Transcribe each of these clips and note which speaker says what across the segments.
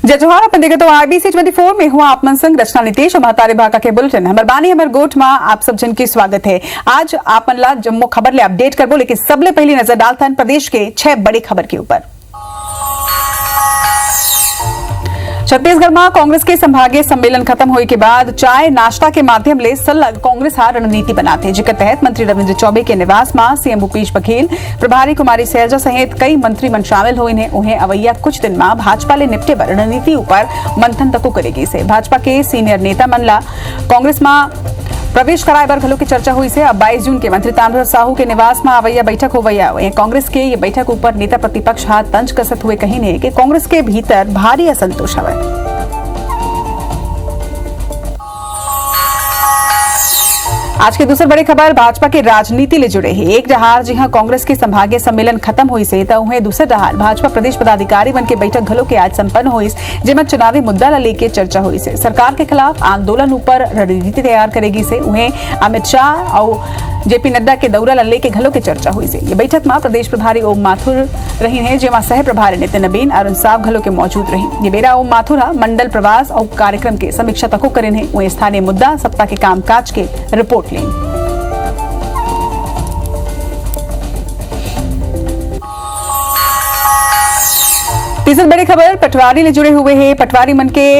Speaker 1: जय जोहार। अपन देखे तो IBC 24 में हुआ आप मन संग रचना नीतीश और महतारी भाका के बुलेटिन हमर बानी हमर गोठ में आप सब जन की स्वागत है। आज आपन ला जम्मू खबर ले अपडेट करबो, लेकिन सबले पहली नजर डालथन प्रदेश के 6 बड़ी खबर के ऊपर। छत्तीसगढ़ में कांग्रेस के संभागीय सम्मेलन खत्म होने के बाद चाय नाश्ता के माध्यम ले सलग कांग्रेस हार रणनीति बनाते, जिसके तहत मंत्री रविंद्र चौबे के निवास में सीएम भूपेश बघेल, प्रभारी कुमारी सैलजा सहित कई मंत्रीमंडल शामिल हुए हैं। उन्हें अवैया कुछ दिन में भाजपा ले निपटे पर रणनीति ऊपर मंथन तक करेगी से भाजपा के सीनियर नेता मनला कांग्रेस में प्रवेश कराए बर घलो की चर्चा हुई से। अब 22 जून के मंत्री ताम्रध्वज साहू के निवास में अवैया बैठक होवैया। कांग्रेस के ये बैठक ऊपर नेता प्रतिपक्ष हाथ तंज कसत हुए कही ने कि कांग्रेस के भीतर भारी असंतोष है। आज की दूसरी बड़ी खबर भाजपा के राजनीति ले जुड़े है। एक जहार जहां कांग्रेस के संभागीय सम्मेलन खत्म हुई से तो उन्हें दूसरे जहार भाजपा प्रदेश पदाधिकारी बन के बैठक घलो के आज संपन्न हुई, जिसमें चुनावी मुद्दा ला लेके चर्चा हुई से सरकार के खिलाफ आंदोलन ऊपर रणनीति तैयार करेगी से। उन्हें अमित शाह और जेपी नड्डा के दौरा ला लेके घलो के चर्चा हुई से। ये बैठक में प्रदेश प्रभारी ओम माथुर रही है, जेमा सह प्रभारी नितिन नबीन अरुण साव घलो के मौजूद रही। ये बेरा ओम माथुर मंडल प्रवास और कार्यक्रम के समीक्षा तको करें है। वहीं स्थानीय मुद्दा सप्ताह के कामकाज के रिपोर्ट लें। तीसरी बड़ी खबर पटवारी ले जुड़े हुए है। पटवारी मन के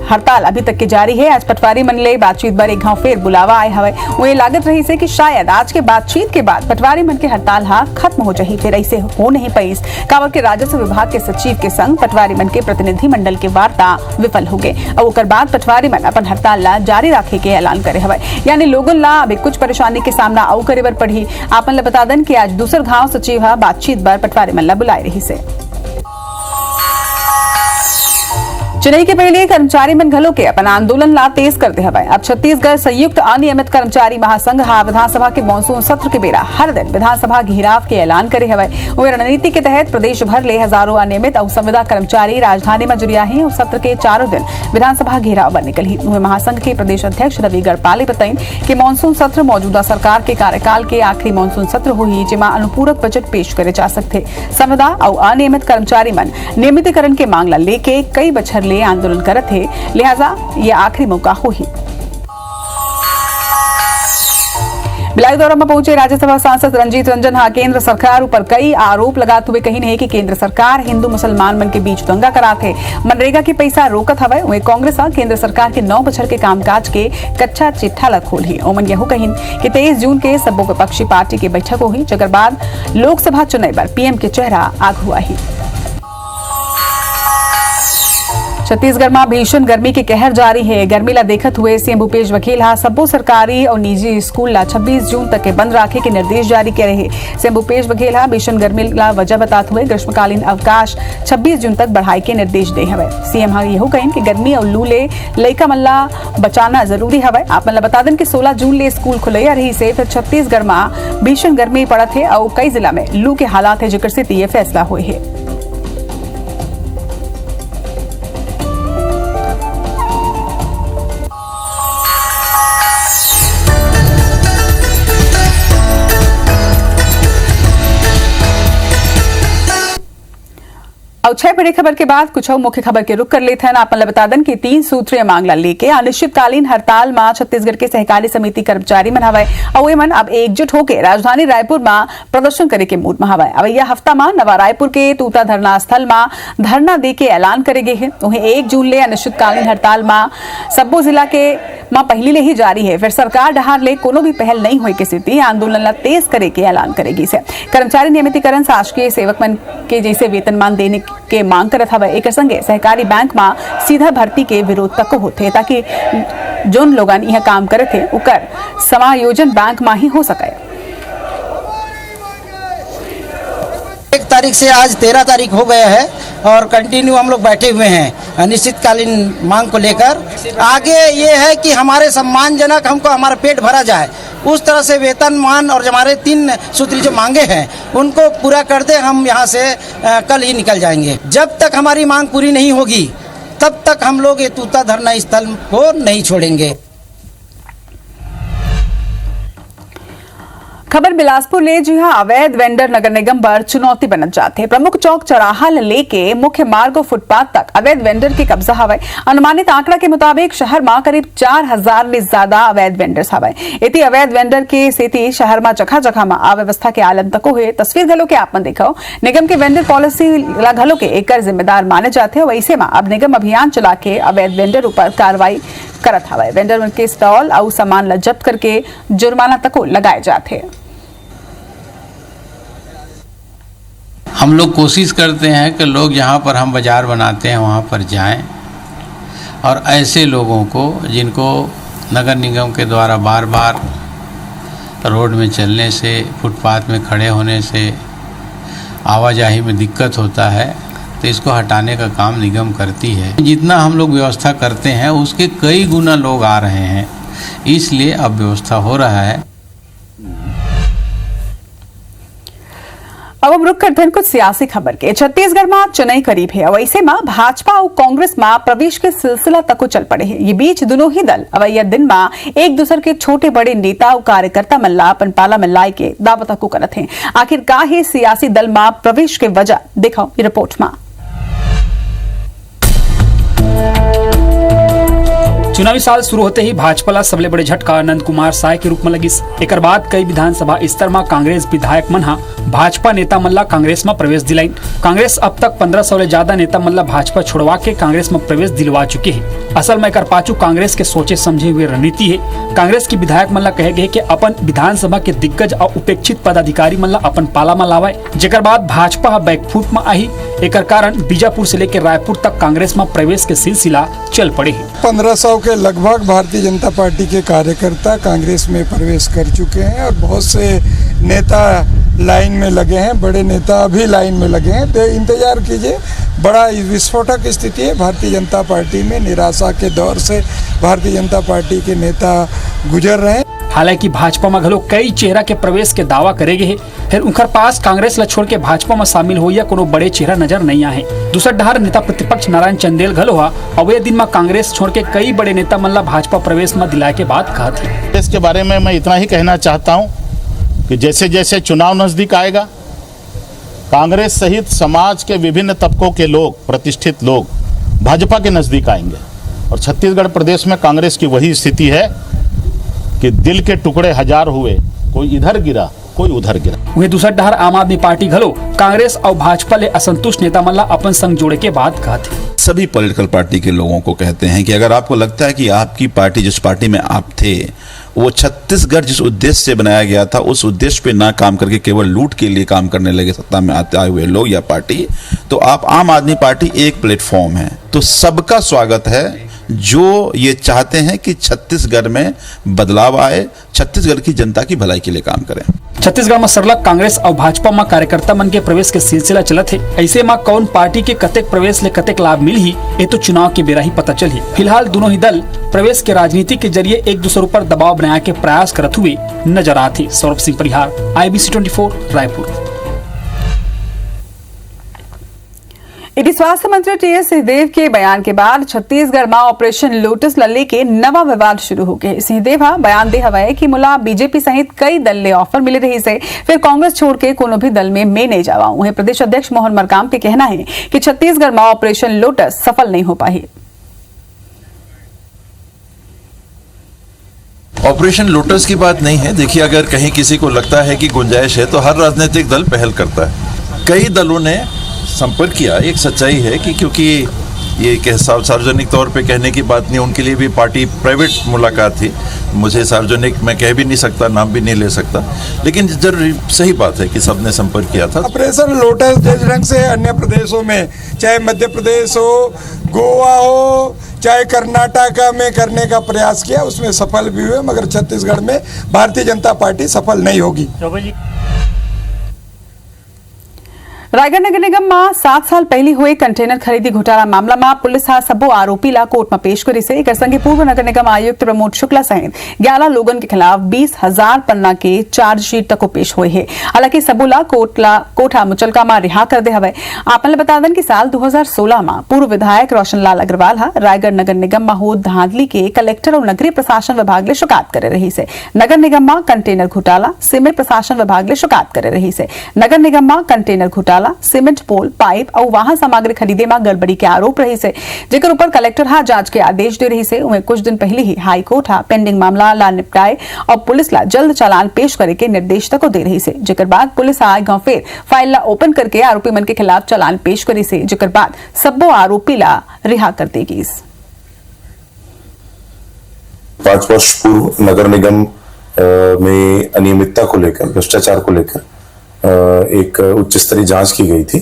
Speaker 1: हड़ताल अभी तक के जारी है। आज पटवारी मन ले बातचीत बार एक घाव फेर बुलावा आए हवे। वही लागत रही से कि शायद आज के बातचीत के बाद पटवारी मन के हड़ताल खत्म हो जाही, फिर ऐसे हो नहीं पाइस। कावर के राजस्व विभाग के सचिव के संग पटवारी मन के प्रतिनिधि मंडल के वार्ता विफल हो गए और ओकर बाद पटवारी मन अपन हड़ताल ला जारी रखे के ऐलान करे हवे। यानी लोगन ला अभी कुछ परेशानी के सामना आउ करे बर पड़ी। आपन ला बता दन कि आज दूसर घाव सचिव बातचीत बार पटवारी मन ला बुलाए रही से। चेन्नई के पहले कर्मचारी मन घलो के अपन आंदोलन ला तेज करते हवे। अब छत्तीसगढ़ संयुक्त अनियमित कर्मचारी महासंघ विधानसभा के मानसून सत्र के बेरा हर दिन विधानसभा घेराव के ऐलान करे हवे। वही रणनीति के तहत प्रदेश भर ले हजारों अनियमित और संविदा कर्मचारी राजधानी में जुड़िया है और सत्र के चारों दिन विधानसभा घेराव पर निकली। महासंघ के प्रदेश अध्यक्ष रवि गढ़पाले बताइन कि मानसून सत्र मौजूदा सरकार के कार्यकाल के आखिरी मानसून सत्र हुई, जिमा अनुपूरक बजट पेश करे जा सकते। संविदा और अनियमित कर्मचारी मन नियमितीकरण के मांग ला लेके कई बछर आंदोलन करत है, लिहाजा ये आखिरी मौका हो ही। बिलाई दौरा में पहुंचे राज्यसभा सांसद रंजीत रंजन केंद्र सरकार ऊपर कई आरोप लगाते हुए कही नहीं कि केंद्र सरकार हिंदू मुसलमान मन के बीच दंगा कराते, मनरेगा के पैसा रोकत हवे। वही कांग्रेस केंद्र सरकार के 9 बछर के कामकाज के कच्चा चिट्ठा ला खोली। ओमन यहू कहिन कि 23 जून के सबो विपक्षी पार्टी की बैठक हुई, जकर बाद लोकसभा चुनाव पर पीएम के चेहरा आग हुआ ही। छत्तीसगढ़ में भीषण गर्मी के कहर जारी है। गर्मी ला देखत हुए सीएम भूपेश बघेल सबो सरकारी और निजी स्कूल ला 26 जून तक के बंद रखे के निर्देश जारी करे है। सीएम भूपेश बघेल भीषण गर्मी ला वजह बताते हुए ग्रीष्मकालीन अवकाश 26 जून तक बढ़ाई के निर्देश दे हवे। सीएम यहू कहिन कि गर्मी और लू ले लइका मन ला बचाना जरूरी हवे। आप मन ला बता दें कि 16 जून ले स्कूल खुलैया रही से फिर छत्तीसगढ़ में भीषण गर्मी पड़त है और कई जिला में लू के हालात है, जिक्र से ये फैसला हुए है। और 6 बड़ी खबर के बाद कुछ और मुख्य खबर के रुख कर लेते हैं। आप बता दें कि 3 सूत्रीय मांग ला लेके अनिश्चितकालीन हड़ताल में छत्तीसगढ़ के सहकारी समिति कर्मचारी मन हवे और वे मन अब एकजुट होकर राजधानी रायपुर में प्रदर्शन करे के मूड में हवे। अब यह हफ्ता में नवा रायपुर के तूता धरना स्थल में धरना दे के ऐलान करे गए है। उन्हें 1 जून ले अनिश्चितकालीन हड़ताल में सब्बो जिला के पहली ले ही जारी है। फिर सरकार डहार ले कोनो भी पहल नहीं हुई की स्थिति आंदोलन ला तेज करे के ऐलान करेगी से। कर्मचारी नियमितीकरण शासकीय सेवक मन के जैसे वेतनमान देने के मांग करत हवे। एक संगे सहकारी बैंक में सीधा भर्ती के विरोध तक होते, ताकि जोन लोगन यह काम करत है उकर समायोजन बैंक में ही हो सके।
Speaker 2: 1 तारीख से आज 13 तारीख हो गया है और कंटिन्यू हम लोग बैठे हुए हैं अनिश्चितकालीन मांग को लेकर। आगे ये है कि हमारे सम्मानजनक हमको हमारा पेट भरा जाए, उस तरह से वेतनमान और हमारे 3 सूत्री जो मांगे हैं उनको पूरा कर दे। हम यहाँ से कल ही निकल जाएंगे। जब तक हमारी मांग पूरी नहीं होगी तब तक हम लोग ये तूता धरना स्थल को नहीं छोड़ेंगे।
Speaker 1: खबर बिलासपुर ले जी हाँ अवैध वेंडर नगर निगम पर चुनौती बनत जाते हैं। प्रमुख चौक चौराहा लेके मुख्य मार्ग और फुटपाथ तक अवैध वेंडर के कब्जा हवाए। अनुमानित आंकड़ा के मुताबिक शहर में करीब 4000 ने ज्यादा अवैध वेंडर्स हवाए। इति अवैध वेंडर के सेती शहर में जगह जगह में अव्यवस्था के आलम तक हुए तस्वीर घलो के आप देखो। निगम की वेंडर पॉलिसी घलो के एक जिम्मेदार माने जाते हैं। वैसे में अब निगम अभियान चला के अवैध वेंडर ऊपर कार्रवाई करत हवाए। वेंडर के स्टॉल और सामान ला जब्त करके जुर्माना तक लगाए जाते हैं।
Speaker 3: हम लोग कोशिश करते हैं कि लोग जहाँ पर हम बाज़ार बनाते हैं वहाँ पर जाएं और ऐसे लोगों को जिनको नगर निगम के द्वारा बार बार रोड में चलने से, फुटपाथ में खड़े होने से आवाजाही में दिक्कत होता है, तो इसको हटाने का काम निगम करती है। जितना हम लोग व्यवस्था करते हैं उसके कई गुना लोग आ रहे हैं, इसलिए अब व्यवस्था हो रहा है।
Speaker 1: अब हम रुक करते हैं कुछ सियासी खबर के। छत्तीसगढ़ में चुनाव करीब है। वैसे में भाजपा और कांग्रेस में प्रवेश के सिलसिला तक चल पड़े हैं। ये बीच दोनों ही दल अवैया दिन में एक दूसरे के छोटे बड़े नेता और कार्यकर्ता मल्ला अपन पाला में लाए के दावा तक करत हैं। आखिर का है सियासी दल में प्रवेश के वजह, देखो ये रिपोर्ट में।
Speaker 4: चुनावी साल शुरू होते ही भाजपा ला सबले बड़े झटका आनंद कुमार साय के रूप में लगिस। एकर बाद कई विधानसभा स्तर में कांग्रेस विधायक मन भाजपा नेता मन ला कांग्रेस में प्रवेश दिलाइन। कांग्रेस अब तक 1500 ले ज्यादा नेता मन ला भाजपा छोड़वा के कांग्रेस में प्रवेश दिलवा चुके हैं। असल में एकर पाछू कांग्रेस के सोचे समझे हुए रणनीति है। कांग्रेस की विधायक मन ला कहे गए कि अपन विधानसभा के दिग्गज और उपेक्षित पदाधिकारी मन ला अपन पाला में लावाए, जेकर बाद भाजपा बैकफुट में आई। एकर कारण बीजापुर से लेकर रायपुर तक कांग्रेस में प्रवेश के सिलसिला चल पड़े हैं।
Speaker 5: 1500 के लगभग भारतीय जनता पार्टी के कार्यकर्ता कांग्रेस में प्रवेश कर चुके हैं और बहुत से नेता लाइन में लगे हैं, बड़े नेता अभी लाइन में लगे हैं। तो इंतजार कीजिए, बड़ा विस्फोटक स्थिति है भारतीय जनता पार्टी में। निराशा के दौर से भारतीय जनता पार्टी के नेता गुजर रहे हैं।
Speaker 4: हालांकि भाजपा में घलो कई चेहरा के प्रवेश के दावा करेगे है, फिर उनकर पास कांग्रेस ला छोड़ के भाजपा में शामिल हो या कोनो बड़े चेहरा नजर नहीं आए। दूसरा डहर नेता प्रतिपक्ष नारायण चंदेल घलो अवैध दिन में कांग्रेस छोड़ के कई बड़े नेता मन ला भाजपा प्रवेश में दिलाए के बात कहा थी।
Speaker 6: इसके बारे में मैं इतना ही कहना चाहता हूं कि जैसे जैसे चुनाव नजदीक आएगा, कांग्रेस सहित समाज के विभिन्न तबकों के लोग, प्रतिष्ठित लोग भाजपा के नजदीक आएंगे। और छत्तीसगढ़ प्रदेश में कांग्रेस की वही स्थिति है कि दिल के टुकड़े हजार हुए, कोई इधर गिरा कोई उधर गिरा।
Speaker 4: वही दूसरा डहर आम आदमी पार्टी घलो कांग्रेस और भाजपा ले असंतुष्ट नेता मन ला अपन संग जोड़े के बात कहा थी।
Speaker 7: सभी पॉलिटिकल पार्टी के लोगों को कहते हैं कि अगर आपको लगता है कि आपकी पार्टी, जिस पार्टी में आप थे, वो छत्तीसगढ़ जिस उद्देश्य से बनाया गया था उस उद्देश्य पे ना काम करके केवल लूट के लिए काम करने लगे सत्ता में आए हुए लोग या पार्टी, तो आप आम आदमी पार्टी एक प्लेटफॉर्म है। तो सबका स्वागत है जो ये चाहते हैं कि छत्तीसगढ़ में बदलाव आए, छत्तीसगढ़ की जनता की भलाई के लिए काम करें।
Speaker 4: छत्तीसगढ़ में सरलग कांग्रेस और भाजपा में कार्यकर्ता मन के प्रवेश के सिलसिला चलत है। ऐसे में कौन पार्टी के कतेक प्रवेश ले कतेक लाभ मिल ही, ये तो चुनाव के बेरा ही पता चल ही। फिलहाल दोनों ही दल प्रवेश के राजनीति के जरिए एक दूसरे पर दबाव बनाने के प्रयास करते हुए नजर आते। सौरभ सिंह परिहार, IBC 24 रायपुर।
Speaker 1: इति स्वास्थ्य मंत्री TS सिंहदेव के बयान के बाद छत्तीसगढ़ में ऑपरेशन लोटस लल्ले के नवा विवाद शुरू हो गए। सिंहदेव बयान दे हवाए कि मुला बीजेपी सहित कई दल ले ऑफर मिले रही से फिर कांग्रेस छोड़ के कोनो भी दल में मैं नहीं जावाऊं। वहीं प्रदेश अध्यक्ष मोहन मरकाम के कहना है कि छत्तीसगढ़ में ऑपरेशन लोटस सफल नहीं हो पाई।
Speaker 8: ऑपरेशन लोटस की बात नहीं है। देखिए, अगर कहीं किसी को लगता है कि गुंजाइश है तो हर राजनीतिक दल पहल करता है। कई दलों ने संपर्क किया। एक सच्चाई है कि क्योंकि ये सार्वजनिक तौर पे कहने की बात नहीं, उनके लिए भी पार्टी प्राइवेट मुलाकात थी। मुझे सार्वजनिक मैं कह भी नहीं सकता, नाम भी नहीं ले सकता, लेकिन जरूर सही बात है कि सबने संपर्क किया था।
Speaker 5: ऑपरेशन लोटस जिस ढंग से अन्य प्रदेशों में, चाहे मध्य प्रदेश हो, गोवा हो, चाहे कर्नाटका में करने का प्रयास किया, उसमें सफल भी हुए, मगर छत्तीसगढ़ में भारतीय जनता पार्टी सफल नहीं होगी।
Speaker 1: रायगढ़ नगर निगम में 7 साल पहले हुए कंटेनर खरीदी घोटाला मामला में पुलिस आ सबो आरोपी ला कोर्ट में पेश करी से। एक संगे पूर्व नगर निगम आयुक्त प्रमोद शुक्ला सहित 11 लोगन के खिलाफ 20,000 पन्ना के चार्जशीट तक पेश हुए है। हालांकि सबो ला कोठा मुचलका में रिहा कर दे हवे। आपने बता दें कि साल 2016 में पूर्व विधायक रोशनलाल अग्रवाल रायगढ़ नगर निगम में हो धांधली के कलेक्टर और नगरीय प्रशासन विभाग ले शिकायत करे रही से। नगर निगम में कंटेनर घोटाला सीमेंट प्रशासन विभाग ले शिकायत करे रही से। नगर निगम में कंटेनर घोटाला सीमेंट पोल पाइप और वाहन सामग्री खरीदे में गड़बड़ी के आरोप रही से, जेकर ऊपर कलेक्टर जांच के आदेश दे रही से। उन्हें कुछ दिन पहले ही हाई कोर्ट पेंडिंग मामला ला निपटाए और पुलिस ला जल्द चालान पेश करे के निर्देश तक दे रही से। जेकर बाद पुलिस आज गांव फिर फाइल ला ओपन करके आरोपी मन के खिलाफ चालान पेश करी से। जेकर बाद सबो आरोपी ला रिहा कर देगी।
Speaker 9: 5 वर्ष पूर्व नगर निगम में अनियमितता को लेकर, भ्रष्टाचार को लेकर एक उच्च स्तरीय जांच की गई थी,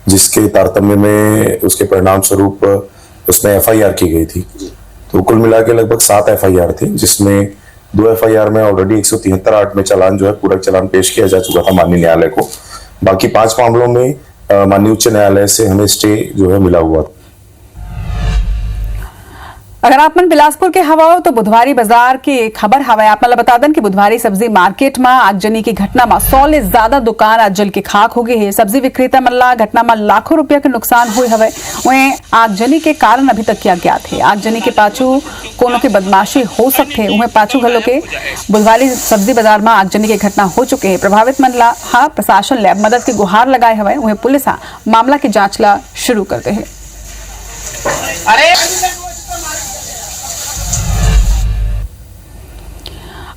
Speaker 9: जिसके तारतम्य में उसके परिणाम स्वरूप उसमें एफआईआर की गई थी। तो कुल मिला के लगभग 7 एफआईआर थी, जिसमें 2 एफआईआर में ऑलरेडी 173(8) में चालान जो है पूरक चालान पेश किया जा चुका था माननीय न्यायालय को। बाकी 5 मामलों में माननीय उच्च न्यायालय से हमें स्टे जो है मिला हुआ।
Speaker 1: अगर आप मन बिलासपुर के हवा हो तो बुधवारी बाजार की खबर हवा। आप मन बता दें कि बुधवारी सब्जी मार्केट में आगजनी की घटना में 100 ले ज्यादा दुकान आज जल के खाक हो गई है। सब्जी विक्रेता मल्ला घटना में लाखों रुपया के नुकसान हुए हवे। वहीं आगजनी के कारण अभी तक क्या ज्ञात है। आगजनी के पाछू कोनो के बदमाशी हो सकते हैं। पाछू घलो के बुधवारी सब्जी बाजार में आगजनी की घटना हो चुके हैं। प्रभावित मनला प्रशासन लैब मदद की गुहार लगाए हवे। वहीं पुलिस मामला की जांच ला शुरू करते हैं।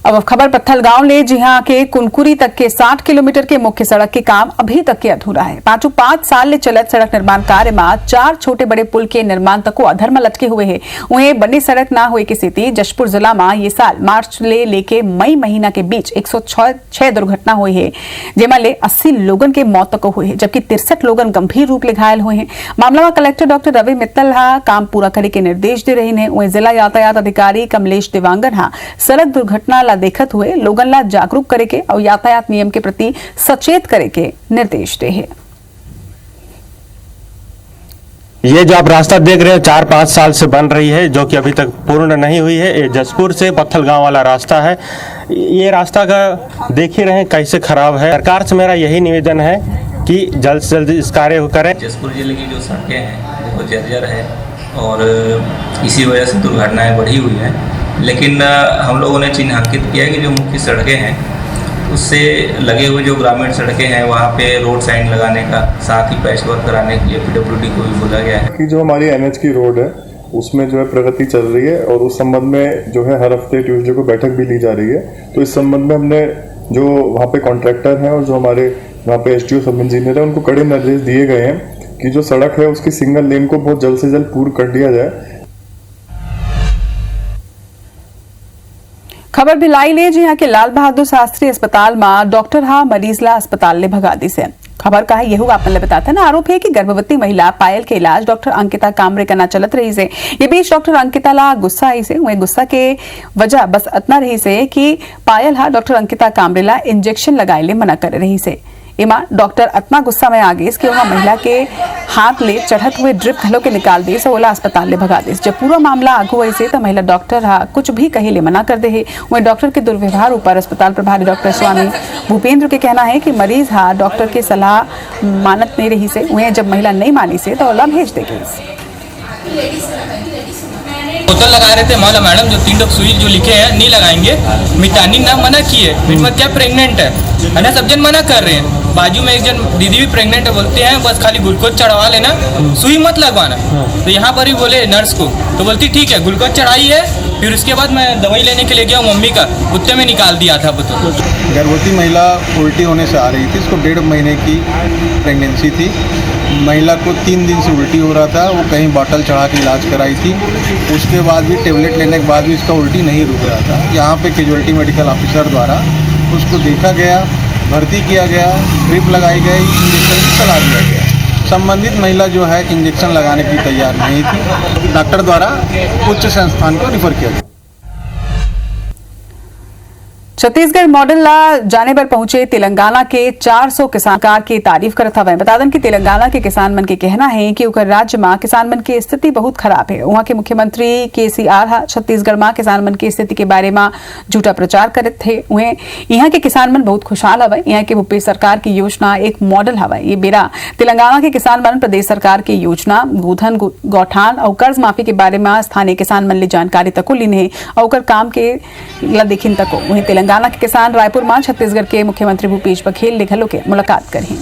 Speaker 1: अब खबर पत्थलगांव ले, जी हां के कुनकुरी तक के 60 किलोमीटर के मुख्य सड़क के काम अभी तक के अधूरा है। 5 साल ले चलत सड़क निर्माण कार्य में 4 छोटे बड़े पुल के निर्माण तक को अधर में लटके हुए है। उन्हें बनी सड़क ना हुए की स्थिति जशपुर जिला में ये साल मार्च लेके मई महीना के बीच 106 दुर्घटना हुई है, जेमा ले 80 लोगन के मौत तक हुई है, जबकि 63 लोगन गंभीर रूप ले घायल हुए हैं। मामला में कलेक्टर डॉक्टर रवि मित्तल काम पूरा करे के निर्देश दे रही है। वहीं जिला यातायात अधिकारी कमलेश देवांगन सड़क दुर्घटना देखत हुए लोगन ला जागरूक करे के और यातायात नियम के प्रति सचेत करे के निर्देश दे है।
Speaker 10: ये जो आप रास्ता देख रहे हैं 4-5 साल से बन रही है, जो कि अभी तक पूर्ण नहीं हुई है। ये जसपुर से पत्थलगांव वाला रास्ता है। ये रास्ता का देख ही रहे हैं कैसे खराब है। सरकार से मेरा यही निवेदन है कि जल्द से जल्द इस कार्य को करें।
Speaker 11: जसपुर जिले की जो सड़कें हैं वो जर्जर है और इसी वजह से दुर्घटनाएं बढ़ी हुई हैं। लेकिन हम लोगों ने चिन्हांकित किया कि जो मुख्य सड़कें हैं उससे लगे हुए जो ग्रामीण सड़कें हैं वहाँ पे रोड साइन लगाने का, साथ ही पैच वर्क कराने के लिए पीडब्ल्यूडी को भी बोला गया है
Speaker 12: कि जो हमारी एनएच की रोड है उसमें जो है प्रगति चल रही है और उस संबंध में जो है हर हफ्ते ट्यूसडे को बैठक भी ली जा रही है। तो इस संबंध में हमने जो वहाँ पे कॉन्ट्रैक्टर हैं और जो हमारे वहाँ पे एसडीओ सब इंजीनियर है उनको कड़े निर्देश दिए गए हैं कि जो सड़क है उसकी सिंगल लेन को बहुत जल्द से जल्द पूर्ण कर दिया जाए।
Speaker 1: खबर भिलाई ले, जी यहाँ के लाल बहादुर शास्त्री अस्पताल में डॉक्टर मरीज ला अस्पताल ले भगा दी से। खबर का है यही आपने बताया था ना। आरोप है कि गर्भवती महिला पायल के इलाज डॉक्टर अंकिता कामरे करना चलत रही से। ये बीच डॉक्टर अंकिता ला गुस्सा आई से। वही गुस्सा के वजह बस इतना रही से कि पायल डॉक्टर अंकिता कामरे ला इंजेक्शन लगाए ले मना कर रही से। इमा डॉक्टर इतना गुस्सा में आ गई कि वहां महिला के हाथ ले चढ़त हुए ड्रिप घलो के निकाल दी से ओला अस्पताल ले भगा दी। जब पूरा मामला आगू हुई से तो महिला डॉक्टर कुछ भी कहे ले मना कर दे है। वही डॉक्टर के दुर्व्यवहार ऊपर अस्पताल प्रभारी डॉक्टर स्वामी भूपेंद्र के कहना है कि मरीज डॉक्टर की सलाह मानत नहीं रही से। वहीं जब महिला नहीं मानी से तो ओला भेज देगी।
Speaker 13: बोतल लगा रहे थे मौला मैडम, जो 3 सुई जो लिखे हैं नहीं लगाएंगे, मितानी ना मना किए। मिटमत क्या प्रेग्नेंट है ना, सब जन मना कर रहे हैं। बाजू में एक जन दीदी भी प्रेग्नेंट है, बोलते हैं बस खाली ग्लूकोज चढ़वा लेना, सुई मत लगवाना। तो यहाँ पर ही बोले नर्स को, तो बोलती ठीक है ग्लूकोज चढ़ाई है। फिर उसके बाद मैं दवाई लेने के लिए गया मम्मी का, कुत्ते में निकाल दिया था।
Speaker 14: गर्भवती महिला उल्टी होने से आ रही थी। इसको 1.5 महीने की प्रेगनेंसी थी। महिला को 3 दिन से उल्टी हो रहा था। वो कहीं बॉटल चढ़ा के इलाज कराई थी। उसके बाद भी टेबलेट लेने के बाद भी इसका उल्टी नहीं रुक रहा था। यहाँ पे कैजुअल्टी मेडिकल ऑफिसर द्वारा उसको देखा गया, भर्ती किया गया, ड्रिप लगाई गई, इंजेक्शन भी चला दिया गया। संबंधित महिला जो है इंजेक्शन लगाने की तैयार नहीं थी। डॉक्टर द्वारा उच्च संस्थान को रिफर किया गया।
Speaker 1: छत्तीसगढ़ मॉडल ला जाने पर पहुंचे तेलंगाना के 400 किसान कार की तारीफ करत हवे। बता दें कि तेलंगाना के किसान मन के कहना है कि उकर राज्य में किसान मन की स्थिति बहुत खराब है। वहां के मुख्यमंत्री KCR छत्तीसगढ़ में किसान मन की स्थिति के बारे में झूठा प्रचार करत थे। उन्हें यहाँ के किसान मन बहुत खुशहाल हवे। यहाँ के भूपेश सरकार की योजना एक मॉडल हवे। ये बेरा तेलंगाना के किसान मन प्रदेश सरकार की योजना गोधन गौठान और कर्ज माफी के बारे में स्थानीय किसान मन ले जानकारी तको लीने और काम के देखिन तको। वहीं तेलंगाना के किसान रायपुर में छत्तीसगढ़ के मुख्यमंत्री भूपेश बघेल ने घलो के मुलाकात करी।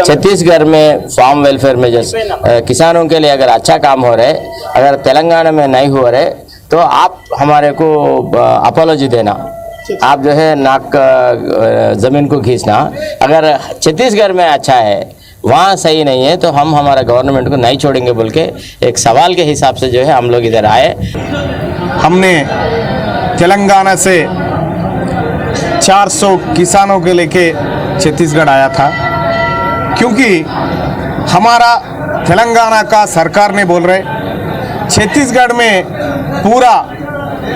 Speaker 15: छत्तीसगढ़ में फार्म वेलफेयर में किसानों के लिए अगर अच्छा काम हो रहा है, अगर तेलंगाना में नहीं हो रहे तो आप हमारे को अपोलॉजी देना, आप जो है नाक जमीन को खींचना। अगर छत्तीसगढ़ में अच्छा है वहाँ सही नहीं है तो हम हमारा गवर्नमेंट को नहीं छोड़ेंगे बोल के एक सवाल के हिसाब से जो है हम लोग इधर आए।
Speaker 16: हमने तेलंगाना से 400 किसानों के लेके छत्तीसगढ़ आया था, क्योंकि हमारा तेलंगाना का सरकार ने बोल रहे छत्तीसगढ़ में पूरा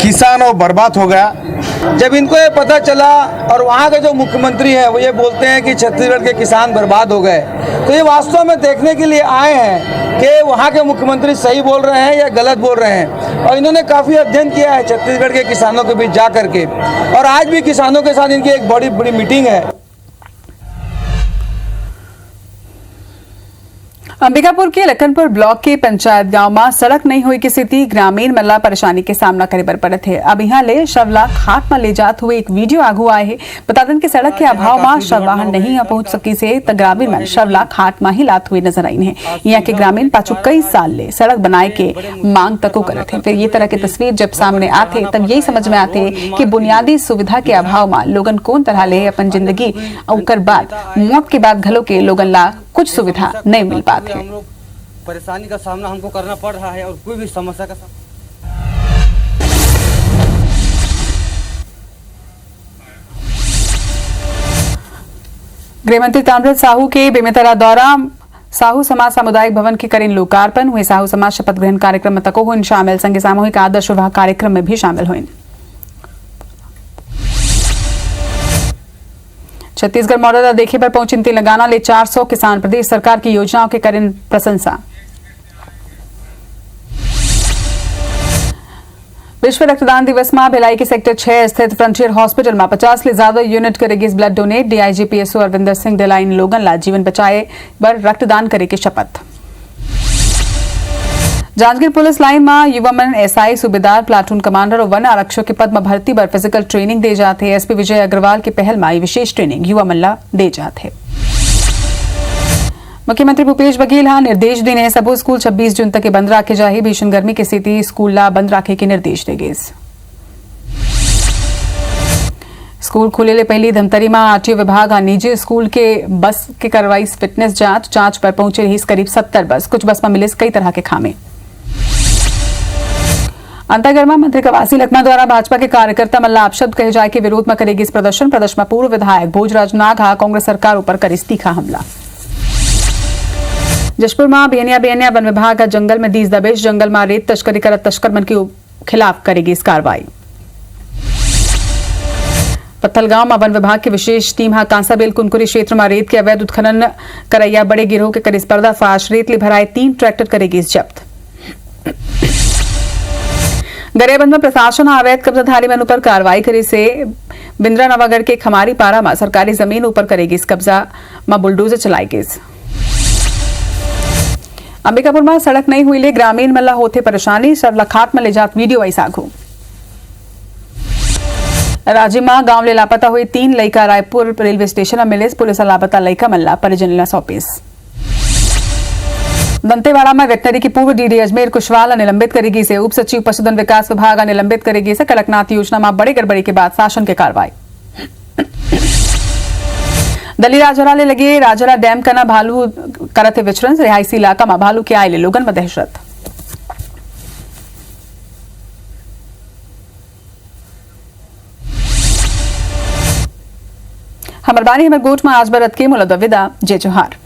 Speaker 16: किसानों बर्बाद हो गया।
Speaker 17: जब इनको ये पता चला और वहाँ के जो मुख्यमंत्री हैं वो ये बोलते हैं कि छत्तीसगढ़ के किसान बर्बाद हो गए, तो ये वास्तव में देखने के लिए आए हैं कि वहाँ के मुख्यमंत्री सही बोल रहे हैं या गलत बोल रहे हैं। और इन्होंने काफ़ी अध्ययन किया है छत्तीसगढ़ के किसानों के बीच जा करके, और आज भी किसानों के साथ इनकी एक बड़ी मीटिंग है।
Speaker 1: अंबिकापुर के लखनपुर ब्लॉक के पंचायत गांव में सड़क नहीं हुई की स्थिति ग्रामीण मल्ला परेशानी के सामना करे बर पड़े थे। अब यहाँ ले शवला खाट में ले जात हुए एक वीडियो आगू आए है। बता दें कि सड़क के अभाव में शव वाहन नहीं पहुंच सकी से तो ग्रामीण मन शवला खाट में ही लात हुए नजर आई है। यहाँ के ग्रामीण पाछू कई साल ले सड़क बनाए के मांग तको करे थे। फिर ये तरह की तस्वीर जब सामने आते तब यही समझ में आते कि बुनियादी सुविधा के अभाव में लोगन कौन तरह ले अपन जिंदगी और बाद मौत के बाद घलों के लोगन ला कुछ सुविधा नहीं मिल पाती।
Speaker 18: हम लोग परेशानी का सामना हमको करना पड़ रहा है और कोई भी समस्या का
Speaker 1: गृहमंत्री ताम्रध्वज साहू के बेमेतरा दौरा साहू समाज सामुदायिक भवन के करें लोकार्पण हुए। साहू समाज शपथ ग्रहण कार्यक्रम में तको हुई शामिल। संघ सामूहिक आदर्श विवाह कार्यक्रम में भी शामिल हुए। छत्तीसगढ़ मॉडल देखे पर पहुंचे तेलंगाना ले 400 किसान प्रदेश सरकार की योजनाओं के करें प्रशंसा। विश्व रक्तदान दिवस में भिलाई के सेक्टर 6 स्थित फ्रंटियर हॉस्पिटल में 50 ले ज्यादा यूनिट करेगी blood donate. DIG PSO Arvinder Singh डेलाइन लोगन ला जीवन बचाए पर रक्तदान करे की शपथ। जांजगीर पुलिस लाइन में युवा मन SI सूबेदार प्लाटून कमांडर और वन आरक्षक के पद में भर्ती पर फिजिकल ट्रेनिंग दे जाते। SP विजय अग्रवाल की पहल में विशेष ट्रेनिंग युवा मन ला दे जाते। मुख्यमंत्री भूपेश बघेल निर्देश देने सबो स्कूल 26 जून तक बंद रखे जाए। भीषण गर्मी की स्थिति स्कूल ला बंद रखे के निर्देश दे गए। स्कूल खुले ले पहली धमतरी में RTO विभाग निजी स्कूल के बस के करवाई फिटनेस जांच पर पहुंचे रही करीब 70 बस। कुछ बस में मिले कई तरह के खामे। अंतरगर्मा मंत्री कवासी लखमा द्वारा भाजपा के कार्यकर्ता मल्ला अपशब्द कहे जाए के विरोध में करेगी इस प्रदर्शन में पूर्व विधायक भोजराज नागा कांग्रेस सरकार ऊपर करे तीखा हमला। जशपुर में बेनिया वन विभाग का जंगल में 10 दबेश जंगल में रेत तस्करी करत तस्कर मन के खिलाफ करेगी इस कार्रवाई। पत्थलगांव में वन विभाग की विशेष टीम कांसाबेल कुनकुरी क्षेत्र में रेत के अवैध उत्खनन करैया बड़े गिरोह के करीब पर्दाफाश। रेत ले भराए 3 ट्रैक्टर करेगी इस जब्त। गरियाबंद में प्रशासन अवैध कब्जाधारी मन पर कार्रवाई करे से बिंद्रा नवागढ़ के खमारी पारा में सरकारी जमीन ऊपर करेगी इस कब्जा में बुलडोजर चलाई गई। अंबिकापुर में सड़क नहीं हुई ले ग्रामीण मल्ला होते परेशानी। सरलखाट में ले जात वीडियो ऐसा घू। राज्य में गांव ले लापता हुई 3 लड़का रायपुर रेलवे स्टेशन में मिले। पुलिस लापता लड़का मल्ला परिजन सौंपीस। दंतेवाड़ा में वेटनरी की पूर्व DD अजमेर कुशवाहा निलंबित करेगी से उप सचिव पशुधन विकास विभाग निलंबित करेगी से कड़कनाथ योजना में बड़ी गड़बड़ी के बाद शासन की कार्रवाई। दली राजौरा ले लगे राजौरा डैम का भालू करते विचरण। रिहायशी इलाका में भालू के आए लोगन में दहशत। हमर बानी हमर गोठ में आज बरत के मुलद विदा जय जोहार।